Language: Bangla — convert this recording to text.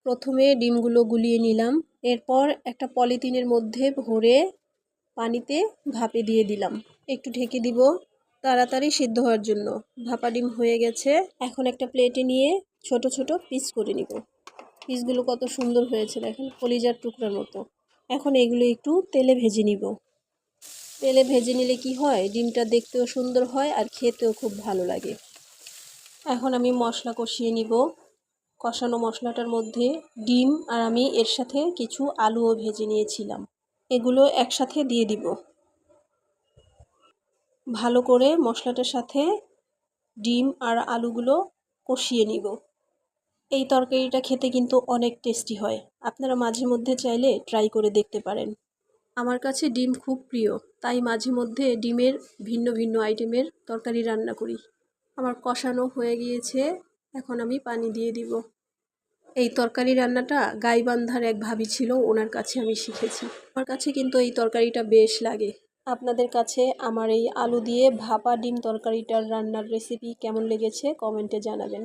প্রথমে ডিমগুলো গুলিয়ে নিলাম, এরপর একটা পলিথিনের মধ্যে ভরে পানিতে ভাপে দিয়ে দিলাম। একটু ঢেকে দিব তাড়াতাড়ি সিদ্ধ হওয়ার জন্য। ভাপা ডিম হয়ে গেছে। এখন একটা প্লেটে নিয়ে ছোট ছোট পিস করে নিব। পিসগুলো কত সুন্দর হয়েছে দেখেন, কলিজার টুকরার মতো। এখন এগুলো একটু তেলে ভেজে নিব। তেলে ভেজে নিলে কি হয়, ডিমটা দেখতেও সুন্দর হয় আর খেতেও খুব ভালো লাগে। এখন আমি মশলা কষিয়ে নিব। কষানো মশলাটার মধ্যে ডিম আর আমি এর সাথে কিছু আলুও ভেজে নিয়েছিলাম, এগুলো একসাথে দিয়ে দিব। ভালো করে মশলাটার সাথে ডিম আর আলুগুলো কষিয়ে নিব। এই তরকারিটা খেতে কিন্তু অনেক টেস্টি হয়। আপনারা মাঝে মধ্যে চাইলে ট্রাই করে দেখতে পারেন। আমার কাছে ডিম খুব প্রিয়, তাই মাঝে মধ্যে ডিমের ভিন্ন ভিন্ন আইটেমের তরকারি রান্না করি। আমার কষানো হয়ে গিয়েছে, এখন আমি পানি দিয়ে দিব। এই তরকারি রান্নাটা গাইবান্ধার এক ভাবি ছিল, ওনার কাছে আমি শিখেছি। আমার কাছে কিন্তু এই তরকারিটা বেশ লাগে। আপনাদের কাছে আমার এই আলু দিয়ে ভাপা ডিম তরকারিটার রান্নার রেসিপি কেমন লেগেছে কমেন্টে জানাবেন।